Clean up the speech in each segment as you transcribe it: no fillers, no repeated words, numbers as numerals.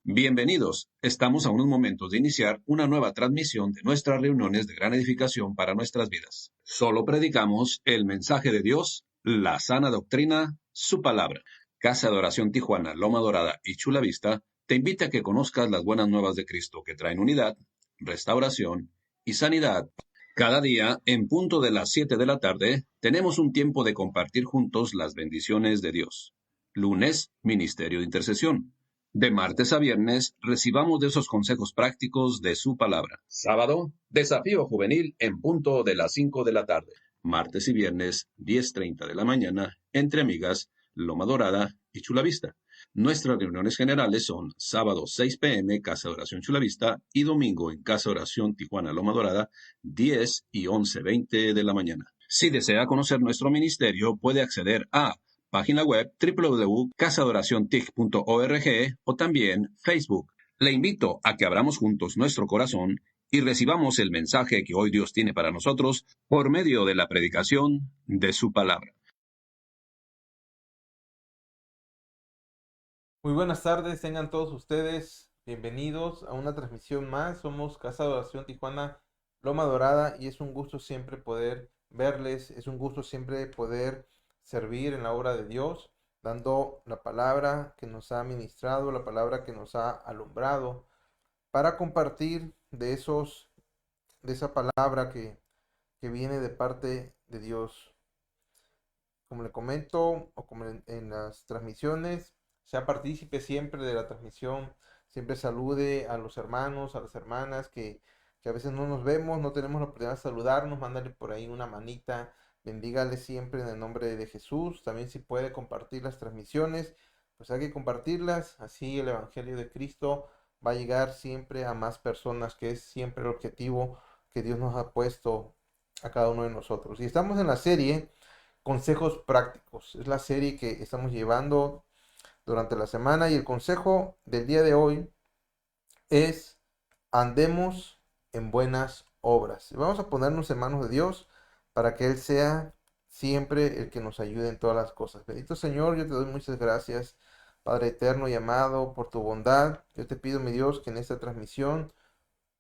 Bienvenidos. Estamos a unos momentos de iniciar una nueva transmisión de nuestras reuniones de gran edificación para nuestras vidas. Solo predicamos el mensaje de Dios, la sana doctrina, su palabra. Casa de Oración Tijuana, Loma Dorada y Chula Vista te invita a que conozcas las buenas nuevas de Cristo que traen unidad, restauración y sanidad. Cada día, en punto de las 7 de la tarde, tenemos un tiempo de compartir juntos las bendiciones de Dios. Lunes, Ministerio de Intercesión. De martes a viernes, recibamos de esos consejos prácticos de su palabra. Sábado, Desafío Juvenil en punto de las 5 de la tarde. Martes y viernes, 10:30 de la mañana, entre amigas, Loma Dorada y Chula Vista. Nuestras reuniones generales son sábado 6 p.m. Casa de Oración Chula Vista y domingo en Casa de Oración Tijuana Loma Dorada 10 y 11:20 de la mañana. Si desea conocer nuestro ministerio, puede acceder a página web www.casadoraciontic.org o también Facebook. Le invito a que abramos juntos nuestro corazón y recibamos el mensaje que hoy Dios tiene para nosotros por medio de la predicación de su palabra. Muy buenas tardes, tengan todos ustedes bienvenidos a una transmisión más. Somos Casa de Oración Tijuana, Loma Dorada, y es un gusto siempre poder verles, es un gusto siempre poder servir en la obra de Dios, dando la palabra que nos ha ministrado, la palabra que nos ha alumbrado, para compartir de esa palabra que viene de parte de Dios. Como le comento, o como en las transmisiones, sea partícipe siempre de la transmisión, siempre salude a los hermanos, a las hermanas que a veces no nos vemos, no tenemos la oportunidad de saludarnos, mándale por ahí una manita, bendígale siempre en el nombre de Jesús. También si puede compartir las transmisiones, pues hay que compartirlas, así el Evangelio de Cristo va a llegar siempre a más personas, que es siempre el objetivo que Dios nos ha puesto a cada uno de nosotros. Y estamos en la serie Consejos prácticos. Es la serie que estamos llevando durante la semana y el consejo del día de hoy es: andemos en buenas obras. Y vamos a ponernos en manos de Dios para que Él sea siempre el que nos ayude en todas las cosas. Bendito Señor, yo te doy muchas gracias, Padre eterno y amado, por tu bondad. Yo te pido, mi Dios, que en esta transmisión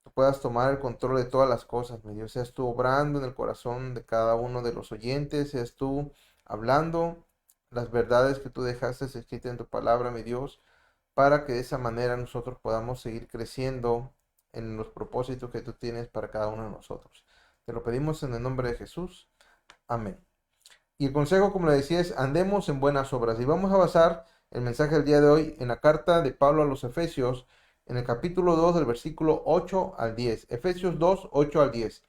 tú puedas tomar el control de todas las cosas, mi Dios. Seas tú obrando en el corazón de cada uno de los oyentes, seas tú hablando las verdades que tú dejaste escritas en tu palabra, mi Dios, para que de esa manera nosotros podamos seguir creciendo en los propósitos que tú tienes para cada uno de nosotros. Te lo pedimos en el nombre de Jesús. Amén. Y el consejo, como le decía, es: andemos en buenas obras. Y vamos a basar el mensaje del día de hoy en la carta de Pablo a los Efesios, en el capítulo 2, del versículo 8 al 10. Efesios 2, 8 al 10.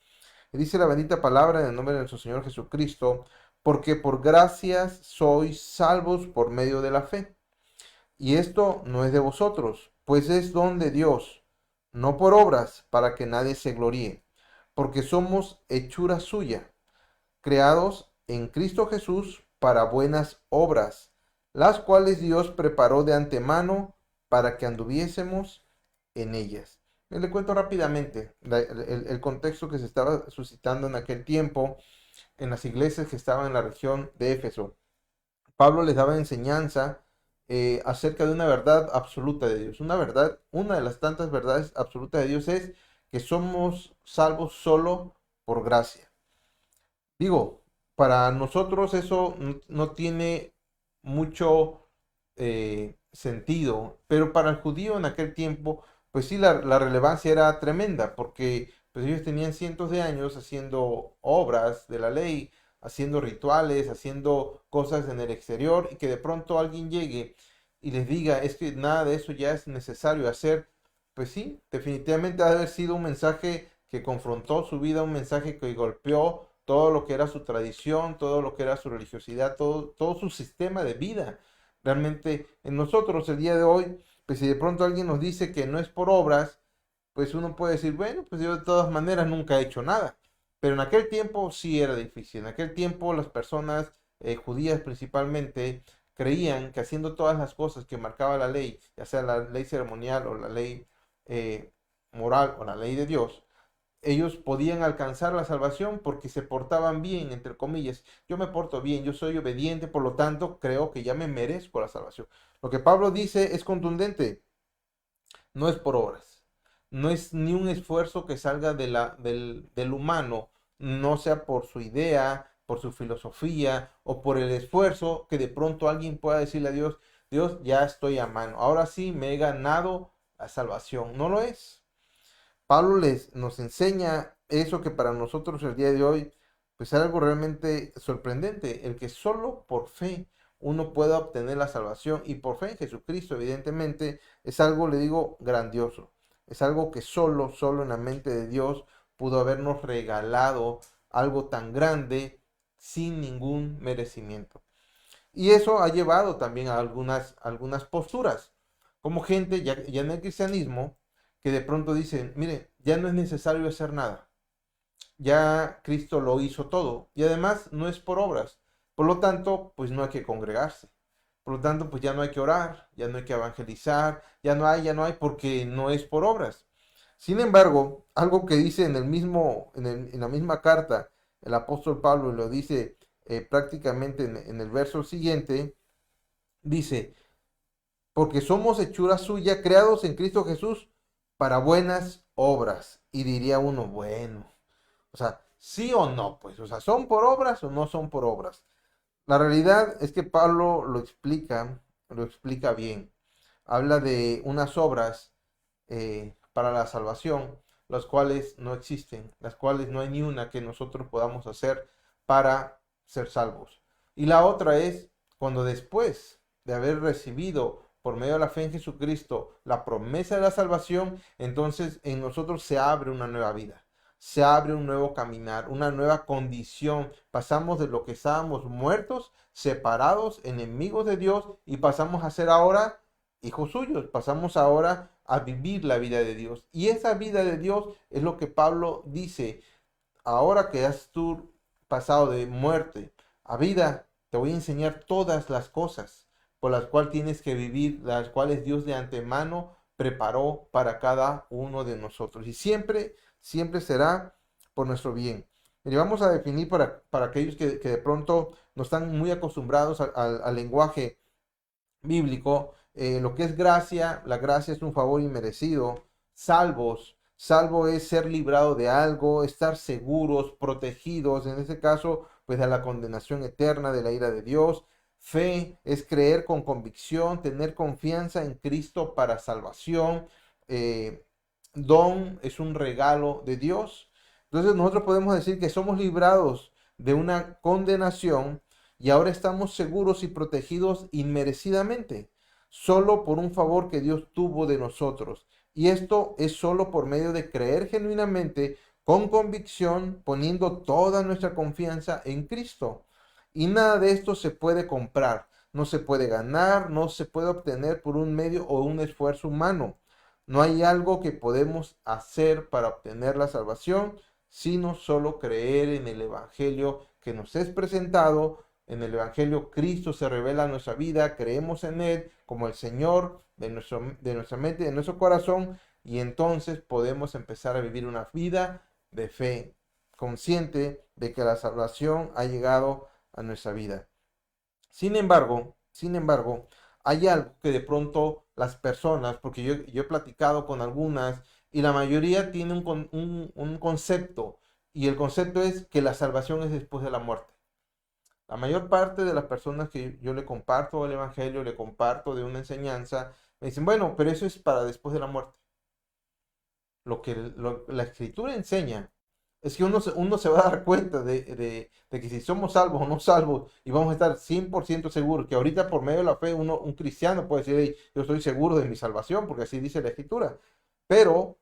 Y dice la bendita palabra en el nombre de nuestro Señor Jesucristo: porque por gracias sois salvos por medio de la fe. Y esto no es de vosotros, pues es don de Dios, no por obras, para que nadie se gloríe. Porque somos hechura suya, creados en Cristo Jesús para buenas obras, las cuales Dios preparó de antemano para que anduviésemos en ellas. Le cuento rápidamente el contexto que se estaba suscitando en aquel tiempo en las iglesias que estaban en la región de Éfeso. Pablo les daba enseñanza acerca de una verdad absoluta de Dios. Una verdad, una de las tantas verdades absolutas de Dios es que somos salvos solo por gracia. Digo, para nosotros eso no tiene mucho sentido, pero para el judío en aquel tiempo, pues sí, la relevancia era tremenda, porque pues ellos tenían cientos de años haciendo obras de la ley, haciendo rituales, haciendo cosas en el exterior, y que de pronto alguien llegue y les diga, es que nada de eso ya es necesario hacer. Pues sí, definitivamente ha de haber sido un mensaje que confrontó su vida, un mensaje que golpeó todo lo que era su tradición, todo lo que era su religiosidad, todo su sistema de vida. Realmente en nosotros el día de hoy, pues si de pronto alguien nos dice que no es por obras, pues uno puede decir, bueno, pues yo de todas maneras nunca he hecho nada. Pero en aquel tiempo sí era difícil. En aquel tiempo las personas judías principalmente creían que haciendo todas las cosas que marcaba la ley, ya sea la ley ceremonial o la ley eh, moral o la ley de Dios, ellos podían alcanzar la salvación porque se portaban bien, entre comillas. Yo me porto bien, yo soy obediente, por lo tanto creo que ya me merezco la salvación. Lo que Pablo dice es contundente. no es por obras. No es ni un esfuerzo que salga del humano, no sea por su idea, por su filosofía o por el esfuerzo que de pronto alguien pueda decirle a Dios, Dios, ya estoy a mano, ahora sí me he ganado la salvación. No lo es. Pablo nos enseña eso que para nosotros el día de hoy, pues es algo realmente sorprendente, el que solo por fe uno pueda obtener la salvación y por fe en Jesucristo, evidentemente, es algo, le digo, grandioso. Es algo que solo en la mente de Dios pudo habernos regalado algo tan grande sin ningún merecimiento. Y eso ha llevado también a algunas posturas, como gente ya en el cristianismo, que de pronto dicen, mire, ya no es necesario hacer nada, ya Cristo lo hizo todo, y además no es por obras, por lo tanto, pues no hay que congregarse, por lo tanto, pues ya no hay que orar, ya no hay que evangelizar, ya no hay, porque no es por obras. Sin embargo, algo que dice en la misma carta el apóstol Pablo, y lo dice prácticamente en el verso siguiente, dice, porque somos hechura suya, creados en Cristo Jesús para buenas obras. Y diría uno, bueno, o sea, sí o no, pues, o sea, ¿son por obras o no son por obras? La realidad es que Pablo lo explica bien. Habla de unas obras para la salvación, las cuales no existen, las cuales no hay ni una que nosotros podamos hacer para ser salvos. Y la otra es cuando después de haber recibido por medio de la fe en Jesucristo la promesa de la salvación, entonces en nosotros se abre una nueva vida, se abre un nuevo caminar, una nueva condición. Pasamos de lo que estábamos muertos, separados, enemigos de Dios, y pasamos a ser ahora hijos suyos. Pasamos ahora a vivir la vida de Dios. Y esa vida de Dios es lo que Pablo dice, ahora que has tú pasado de muerte a vida, te voy a enseñar todas las cosas por las cuales tienes que vivir, las cuales Dios de antemano preparó para cada uno de nosotros. Y siempre será por nuestro bien. Y vamos a definir para aquellos que de pronto no están muy acostumbrados al lenguaje bíblico, lo que es gracia, la gracia es un favor inmerecido, salvo es ser librado de algo, estar seguros, protegidos, en este caso, pues de la condenación eterna, de la ira de Dios. Fe es creer con convicción, tener confianza en Cristo para salvación. Eh, Don es un regalo de Dios. Entonces nosotros podemos decir que somos librados de una condenación y ahora estamos seguros y protegidos inmerecidamente, solo por un favor que Dios tuvo de nosotros. Y esto es solo por medio de creer genuinamente, con convicción, poniendo toda nuestra confianza en Cristo. Y nada de esto se puede comprar, no se puede ganar, no se puede obtener por un medio o un esfuerzo humano. No hay algo que podemos hacer para obtener la salvación, sino solo creer en el Evangelio que nos es presentado. En el Evangelio Cristo se revela en nuestra vida, creemos en Él como el Señor de nuestra mente, de nuestro corazón, y entonces podemos empezar a vivir una vida de fe, consciente de que la salvación ha llegado a nuestra vida. Sin embargo, hay algo que de pronto las personas, porque yo he platicado con algunas y la mayoría tiene un concepto, y el concepto es que la salvación es después de la muerte. La mayor parte de las personas que yo le comparto el evangelio, le comparto de una enseñanza, me dicen, bueno, pero eso es para después de la muerte. Lo que la escritura enseña es que uno se va a dar cuenta de que si somos salvos o no salvos, y vamos a estar 100% seguros, que ahorita por medio de la fe un cristiano puede decir, "Hey, yo estoy seguro de mi salvación, porque así dice la escritura". Pero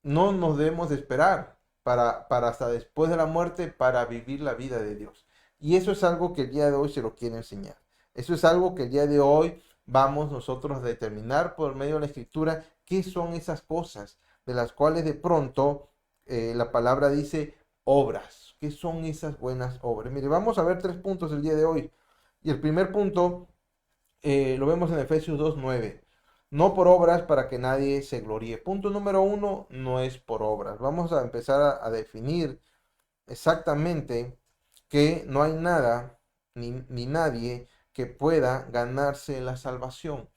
no nos debemos de esperar para hasta después de la muerte para vivir la vida de Dios. Y eso es algo que el día de hoy se lo quiero enseñar. Eso es algo que el día de hoy vamos nosotros a determinar por medio de la escritura qué son esas cosas de las cuales de pronto la palabra dice obras. ¿Qué son esas buenas obras? Mire, vamos a ver 3 puntos el día de hoy. Y el primer punto lo vemos en Efesios 2:9. No por obras para que nadie se gloríe. Punto número 1, no es por obras. Vamos a empezar a definir exactamente que no hay nada ni nadie que pueda ganarse la salvación.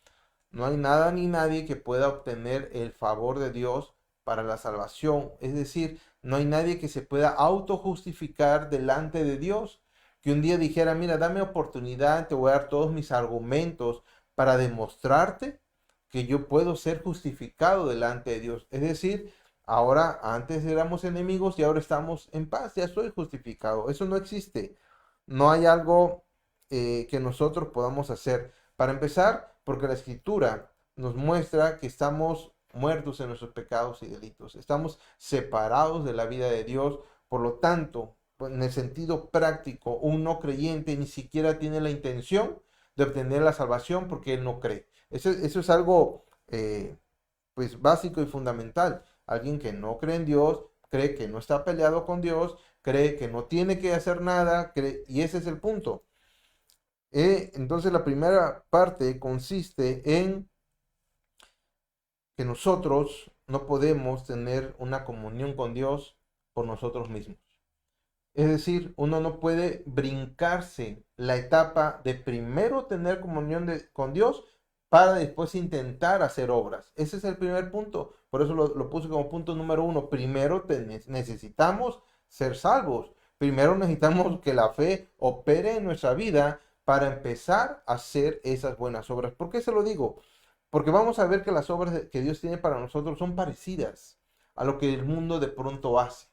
No hay nada ni nadie que pueda obtener el favor de Dios para la salvación. Es decir, no hay nadie que se pueda autojustificar delante de Dios. Que un día dijera, mira, dame oportunidad, te voy a dar todos mis argumentos para demostrarte que yo puedo ser justificado delante de Dios. Es decir, ahora antes éramos enemigos y ahora estamos en paz, ya soy justificado. Eso no existe. No hay algo que nosotros podamos hacer. Para empezar, porque la escritura nos muestra que estamos muertos en nuestros pecados y delitos. Estamos separados de la vida de Dios. Por lo tanto, pues, en el sentido práctico, un no creyente ni siquiera tiene la intención de obtener la salvación porque él no cree. Eso es algo pues básico y fundamental. Alguien que no cree en Dios, cree que no está peleado con Dios, cree que no tiene que hacer nada, y ese es el punto. Entonces la primera parte consiste en que nosotros no podemos tener una comunión con Dios por nosotros mismos. Es decir, uno no puede brincarse la etapa de primero tener comunión con Dios para después intentar hacer obras. Ese es el primer punto. Por eso lo puse como punto número uno. Primero necesitamos ser salvos. Primero necesitamos que la fe opere en nuestra vida para empezar a hacer esas buenas obras. ¿Por qué se lo digo? Porque vamos a ver que las obras que Dios tiene para nosotros son parecidas a lo que el mundo de pronto hace.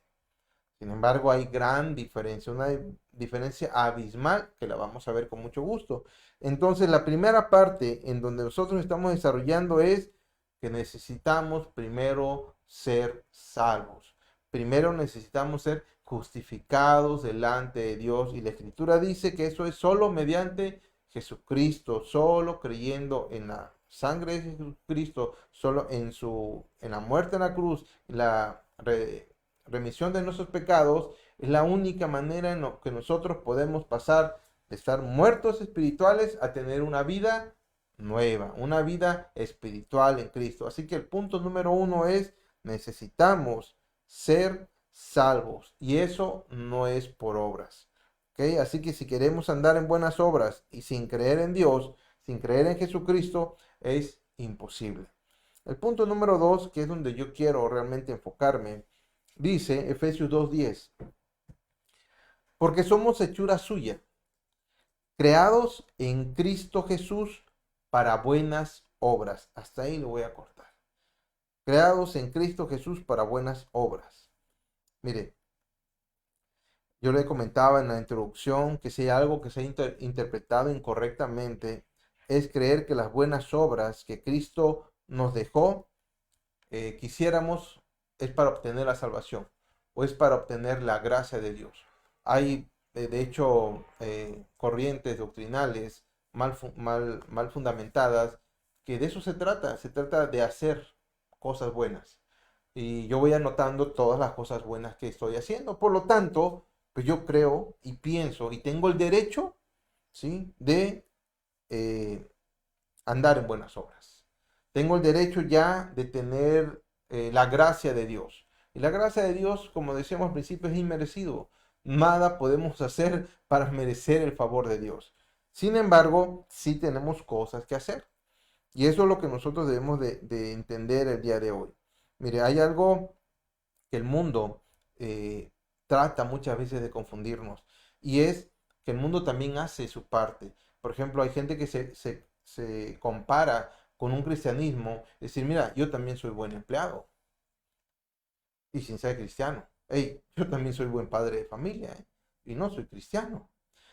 Sin embargo, hay gran diferencia, una diferencia abismal que la vamos a ver con mucho gusto. Entonces, la primera parte en donde nosotros estamos desarrollando es que necesitamos primero ser salvos. Primero necesitamos ser justificados delante de Dios. Y la Escritura dice que eso es solo mediante Jesucristo, solo creyendo en la sangre de Jesucristo, solo en la muerte en la cruz, la remisión de nuestros pecados, es la única manera en la que nosotros podemos pasar de estar muertos espirituales a tener una vida nueva, una vida espiritual en Cristo. Así que el punto número uno es, necesitamos ser salvos y eso no es por obras. ¿Okay? Así que si queremos andar en buenas obras y sin creer en Dios, sin creer en Jesucristo, es imposible. El punto número dos, que es donde yo quiero realmente enfocarme, dice Efesios 2:10, porque somos hechura suya, creados en Cristo Jesús para buenas obras. Hasta ahí lo voy a cortar. Creados en Cristo Jesús para buenas obras. Mire, yo le comentaba en la introducción que si hay algo que se ha interpretado incorrectamente, es creer que las buenas obras que Cristo nos dejó, quisiéramos, es para obtener la salvación o es para obtener la gracia de Dios. Hay, de hecho, corrientes doctrinales mal fundamentadas, que de eso se trata de hacer cosas buenas. Y yo voy anotando todas las cosas buenas que estoy haciendo. Por lo tanto, pues yo creo y pienso y tengo el derecho, ¿sí?, de andar en buenas obras. Tengo el derecho ya de tener la gracia de Dios. Y la gracia de Dios, como decíamos al principio, es inmerecido. Nada podemos hacer para merecer el favor de Dios. Sin embargo, sí tenemos cosas que hacer. Y eso es lo que nosotros debemos de entender el día de hoy. Mire, hay algo que el mundo trata muchas veces de confundirnos. Y es que el mundo también hace su parte. Por ejemplo, hay gente que se compara con un cristianismo, decir, mira, yo también soy buen empleado y sin ser cristiano. Hey, yo también soy buen padre de familia y no soy cristiano.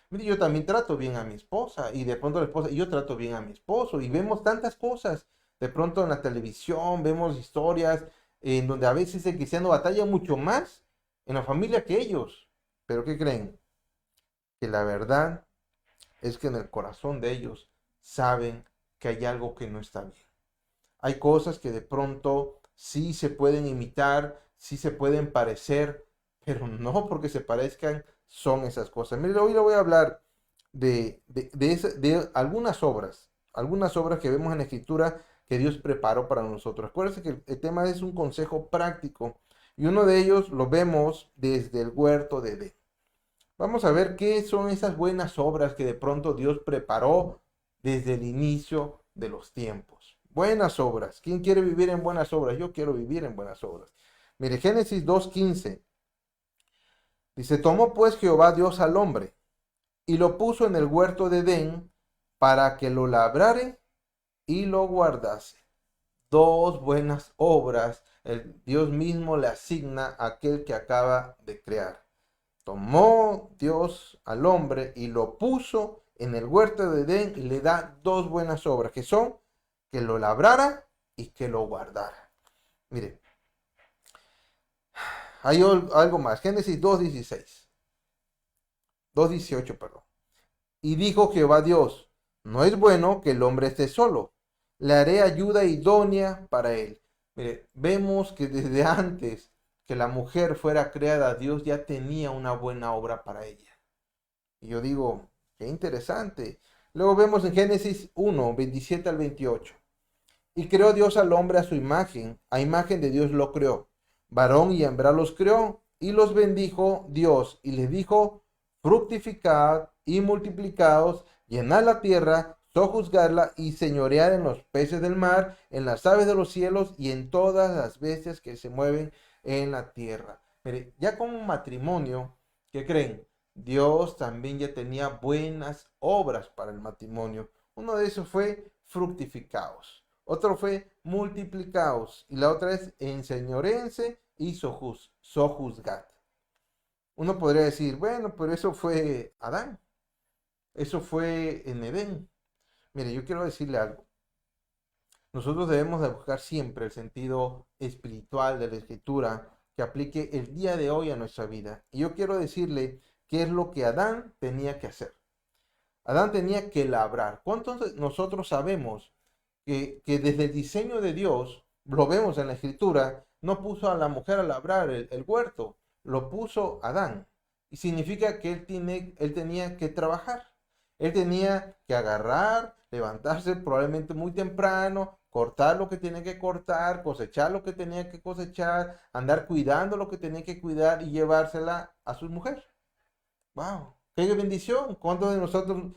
Mire, yo también trato bien a mi esposa y de pronto la esposa, y yo trato bien a mi esposo y vemos tantas cosas. De pronto en la televisión vemos historias en donde a veces el cristiano batalla mucho más en la familia que ellos. Pero ¿qué creen? Que la verdad es que en el corazón de ellos saben que hay algo que no está bien. Hay cosas que de pronto sí se pueden imitar, sí se pueden parecer, pero no porque se parezcan son esas cosas. Mire, hoy le voy a hablar de algunas obras que vemos en la Escritura que Dios preparó para nosotros. Acuérdense que el tema es un consejo práctico y uno de ellos lo vemos desde el huerto de Edén. Vamos a ver qué son esas buenas obras que de pronto Dios preparó desde el inicio de los tiempos. buenas obras. ¿Quién quiere vivir en buenas obras? Yo quiero vivir en buenas obras. Mire, Génesis 2:15 dice, tomó pues Jehová Dios al hombre y lo puso en el huerto de Edén para que lo labrare y lo guardase. Dos buenas obras el Dios mismo le asigna a aquel que acaba de crear. Tomó Dios al hombre y lo puso en el huerto de Edén y le da dos buenas obras, que son que lo labrara y que lo guardara. Mire, hay algo más. Génesis 2:16. 2:18, perdón. Y dijo Jehová Dios, no es bueno que el hombre esté solo. Le haré ayuda idónea para él. Mire, vemos que desde antes que la mujer fuera creada, Dios ya tenía una buena obra para ella. Y yo digo, qué interesante. Luego vemos en Génesis 1:27 al 28. Y creó Dios al hombre a imagen de Dios lo creó. Varón y hembra los creó, y los bendijo Dios, y les dijo, fructificad y multiplicaos, llenad la tierra, sojuzgadla y señorear en los peces del mar, en las aves de los cielos y en todas las bestias que se mueven en la tierra. Mire, ya como matrimonio, ¿qué creen? Dios también ya tenía buenas obras para el matrimonio. Uno de esos fue fructificaos. Otro fue multiplicaos. Y la otra es enseñorense y sojuzgad. Uno podría decir, bueno, pero eso fue Adán. Eso fue en Edén. Mire, yo quiero decirle algo. Nosotros debemos de buscar siempre el sentido espiritual de la escritura que aplique el día de hoy a nuestra vida. Y yo quiero decirle qué es lo que Adán tenía que hacer. Adán tenía que labrar. ¿Cuántos nosotros sabemos que desde el diseño de Dios, lo vemos en la escritura, no puso a la mujer a labrar el huerto, lo puso Adán? Y significa que él tenía que trabajar. Él tenía que agarrar, levantarse probablemente muy temprano, cortar lo que tenía que cortar, cosechar lo que tenía que cosechar, andar cuidando lo que tenía que cuidar y llevársela a su mujer. ¡Wow! ¡Qué bendición! ¿Cuántos de nosotros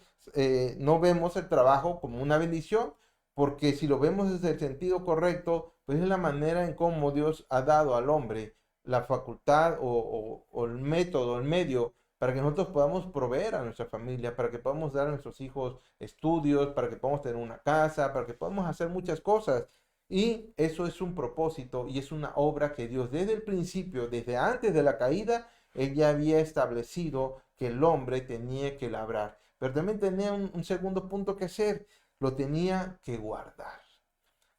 no vemos el trabajo como una bendición? Porque si lo vemos desde el sentido correcto, pues es la manera en cómo Dios ha dado al hombre la facultad o el método, el medio, para que nosotros podamos proveer a nuestra familia, para que podamos dar a nuestros hijos estudios, para que podamos tener una casa, para que podamos hacer muchas cosas. Y eso es un propósito y es una obra que Dios desde el principio, desde antes de la caída, Él ya había establecido que el hombre tenía que labrar. Pero también tenía un segundo punto que hacer, lo tenía que guardar.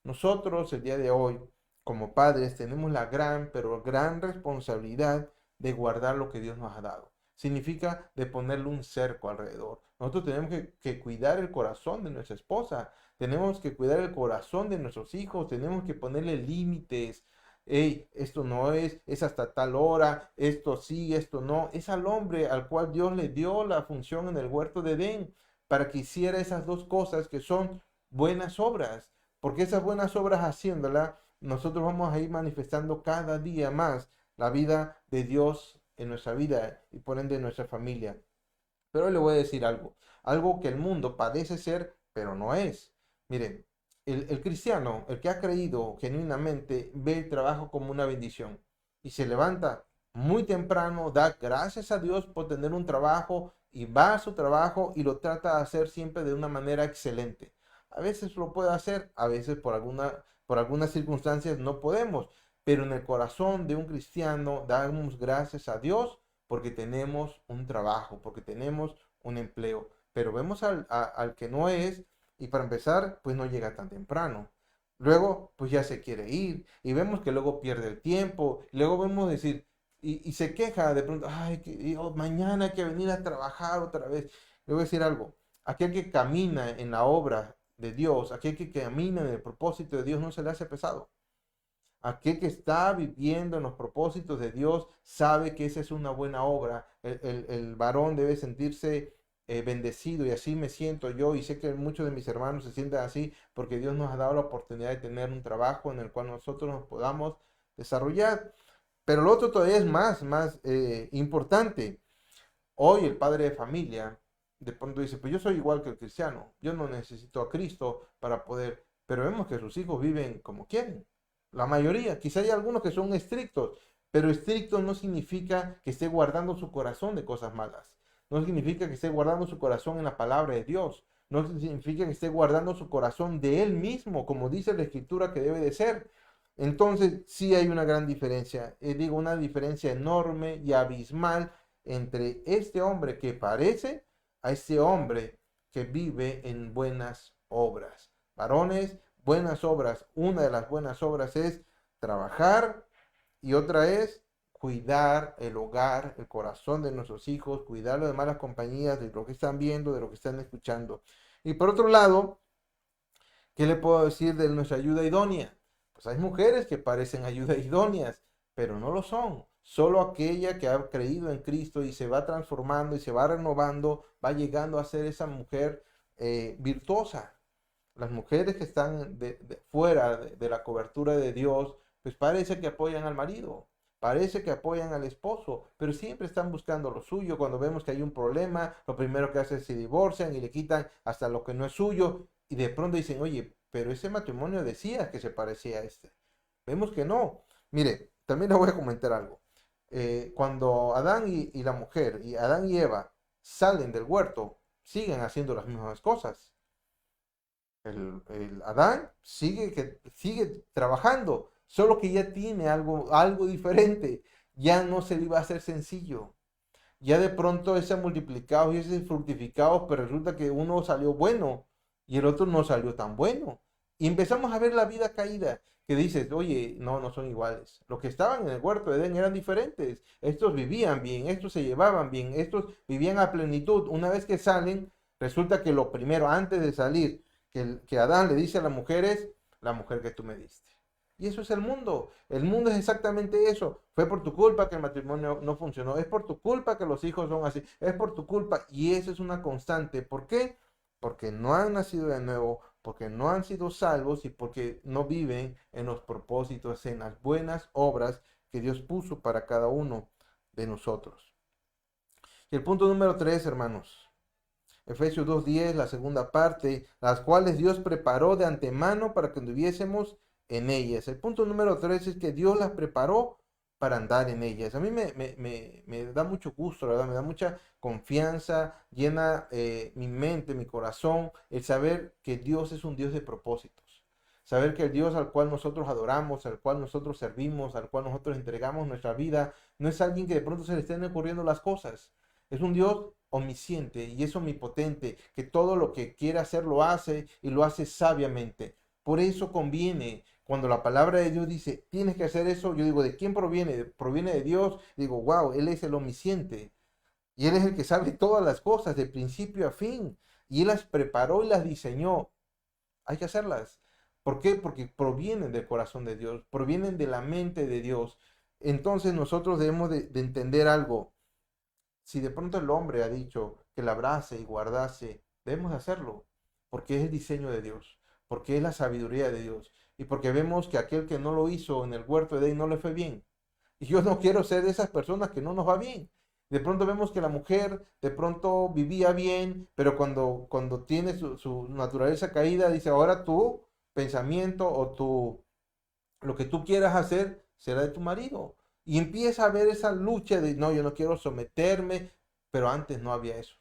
Nosotros el día de hoy, como padres, tenemos la gran, pero gran responsabilidad de guardar lo que Dios nos ha dado. Significa de ponerle un cerco alrededor. Nosotros tenemos que cuidar el corazón de nuestra esposa, tenemos que cuidar el corazón de nuestros hijos, tenemos que ponerle límites. Hey, esto no es hasta tal hora, esto sí, esto no. Es al hombre al cual Dios le dio la función en el huerto de Edén para que hiciera esas dos cosas que son buenas obras. Porque esas buenas obras haciéndolas, nosotros vamos a ir manifestando cada día más la vida de Dios en nuestra vida y por ende en nuestra familia. Pero le voy a decir algo que el mundo parece ser, pero no es. Miren, el cristiano, el que ha creído genuinamente, ve el trabajo como una bendición y se levanta muy temprano, da gracias a Dios por tener un trabajo y va a su trabajo y lo trata de hacer siempre de una manera excelente. A veces lo puede hacer, a veces por algunas circunstancias no podemos, pero en el corazón de un cristiano damos gracias a Dios porque tenemos un trabajo, porque tenemos un empleo. Pero vemos al que no es, y para empezar, pues no llega tan temprano. Luego, pues ya se quiere ir, y vemos que luego pierde el tiempo, y luego vemos decir, y se queja de pronto, ay, mañana hay que venir a trabajar otra vez. Le voy a decir algo, aquel que camina en la obra de Dios, aquel que camina en el propósito de Dios, no se le hace pesado. Aquel que está viviendo en los propósitos de Dios sabe que esa es una buena obra. El varón debe sentirse bendecido y así me siento yo y sé que muchos de mis hermanos se sienten así porque Dios nos ha dado la oportunidad de tener un trabajo en el cual nosotros nos podamos desarrollar. Pero lo otro todavía es más importante. Hoy el padre de familia de pronto dice, pues yo soy igual que el cristiano, yo no necesito a Cristo para poder. pero vemos que sus hijos viven como quieren. La mayoría, quizá hay algunos que son estrictos, pero estricto no significa que esté guardando su corazón de cosas malas. No significa que esté guardando su corazón en la palabra de Dios. No significa que esté guardando su corazón de él mismo, como dice la escritura que debe de ser. Entonces, sí hay una gran diferencia. Digo, una diferencia enorme y abismal entre este hombre que parece a este hombre que vive en buenas obras. Varones, buenas obras. Una de las buenas obras es trabajar y otra es cuidar el hogar, el corazón de nuestros hijos, cuidarlo de malas compañías, de lo que están viendo, de lo que están escuchando. Y por otro lado, ¿qué le puedo decir de nuestra ayuda idónea? Pues hay mujeres que parecen ayuda idóneas, pero no lo son. Solo aquella que ha creído en Cristo y se va transformando y se va renovando, va llegando a ser esa mujer virtuosa. Las mujeres que están fuera de la cobertura de Dios, pues parece que apoyan al marido, parece que apoyan al esposo, pero siempre están buscando lo suyo. Cuando vemos que hay un problema, lo primero que hacen es se divorcian y le quitan hasta lo que no es suyo, y de pronto dicen, oye, pero ese matrimonio decía que se parecía a este. Vemos que no. Mire, también le voy a comentar algo. Cuando Adán y la mujer, y Adán y Eva, salen del huerto, siguen haciendo las mismas cosas. El Adán sigue trabajando, solo que ya tiene algo diferente. Ya no se le iba a hacer sencillo. Ya de pronto ese multiplicado y ese fructificado, pero resulta que uno salió bueno y el otro no salió tan bueno. Y empezamos a ver la vida caída, que dices, oye, no, no son iguales. Los que estaban en el huerto de Edén eran diferentes. Estos vivían bien, estos se llevaban bien, estos vivían a plenitud. Una vez que salen, resulta que lo primero, antes de salir, que Adán le dice a la mujer es, la mujer que tú me diste. Y eso es el mundo. El mundo es exactamente eso. Fue por tu culpa que el matrimonio no funcionó. Es por tu culpa que los hijos son así. Es por tu culpa. Y eso es una constante. ¿Por qué? Porque no han nacido de nuevo, porque no han sido salvos y porque no viven en los propósitos, en las buenas obras que Dios puso para cada uno de nosotros. Y el punto número 3, hermanos. Efesios 2:10, la segunda parte, las cuales Dios preparó de antemano para que anduviésemos en ellas. El punto número 3 es que Dios las preparó para andar en ellas. A mí me da mucho gusto, ¿verdad? Me da mucha confianza, llena mi mente, mi corazón, el saber que Dios es un Dios de propósitos. Saber que el Dios al cual nosotros adoramos, al cual nosotros servimos, al cual nosotros entregamos nuestra vida, no es alguien que de pronto se le estén ocurriendo las cosas. Es un Dios omnisciente y es omnipotente, que todo lo que quiere hacer lo hace y lo hace sabiamente. Por eso conviene, cuando la palabra de Dios dice, tienes que hacer eso, yo digo, ¿de quién proviene? Proviene de Dios. Digo, wow, Él es el omnisciente y Él es el que sabe todas las cosas de principio a fin y Él las preparó y las diseñó. Hay que hacerlas. ¿Por qué? Porque provienen del corazón de Dios, provienen de la mente de Dios. Entonces nosotros debemos de entender algo. Si de pronto el hombre ha dicho que labrase y guardase, debemos hacerlo, porque es el diseño de Dios, porque es la sabiduría de Dios, y porque vemos que aquel que no lo hizo en el huerto de Edén no le fue bien. Y yo no quiero ser de esas personas que no nos va bien. De pronto vemos que la mujer de pronto vivía bien, pero cuando tiene su naturaleza caída, dice, ahora tu pensamiento o lo que tú quieras hacer será de tu marido. Y empieza a ver esa lucha de, no, yo no quiero someterme, pero antes no había eso.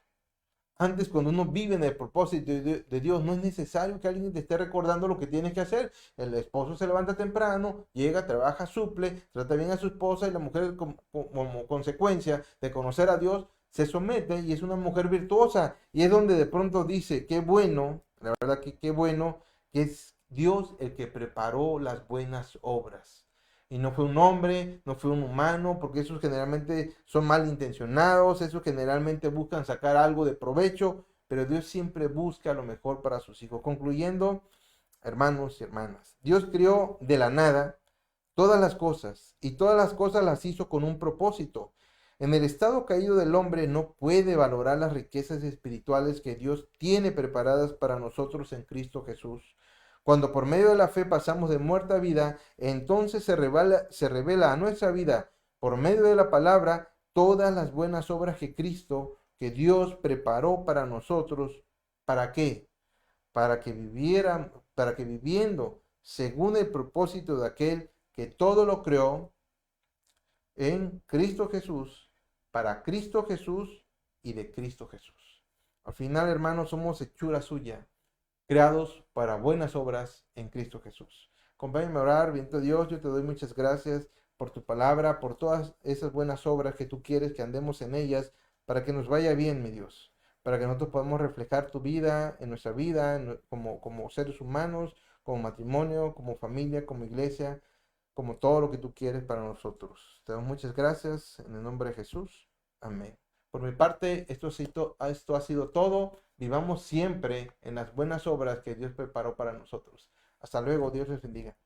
Antes, cuando uno vive en el propósito de Dios, no es necesario que alguien te esté recordando lo que tienes que hacer. El esposo se levanta temprano, llega, trabaja, suple, trata bien a su esposa y la mujer como consecuencia de conocer a Dios se somete y es una mujer virtuosa. Y es donde de pronto dice, qué bueno, la verdad que qué bueno, que es Dios el que preparó las buenas obras. Y no fue un hombre, no fue un humano, porque esos generalmente son malintencionados, esos generalmente buscan sacar algo de provecho, pero Dios siempre busca lo mejor para sus hijos. Concluyendo, hermanos y hermanas, Dios creó de la nada todas las cosas y todas las cosas las hizo con un propósito. En el estado caído del hombre no puede valorar las riquezas espirituales que Dios tiene preparadas para nosotros en Cristo Jesús. Cuando por medio de la fe pasamos de muerte a vida, entonces se revela a nuestra vida, por medio de la palabra, todas las buenas obras que Cristo, que Dios preparó para nosotros. ¿Para qué? Para que para que viviendo según el propósito de aquel que todo lo creó en Cristo Jesús, para Cristo Jesús y de Cristo Jesús. Al final, hermanos, somos hechura suya, creados para buenas obras en Cristo Jesús. Acompáñame a orar. Bendito Dios, yo te doy muchas gracias por tu palabra, por todas esas buenas obras que tú quieres que andemos en ellas, para que nos vaya bien, mi Dios, para que nosotros podamos reflejar tu vida en nuestra vida, como seres humanos, como matrimonio, como familia, como iglesia, como todo lo que tú quieres para nosotros. Te doy muchas gracias en el nombre de Jesús. Amén. Por mi parte, esto ha sido todo. Vivamos siempre en las buenas obras que Dios preparó para nosotros. Hasta luego. Dios les bendiga.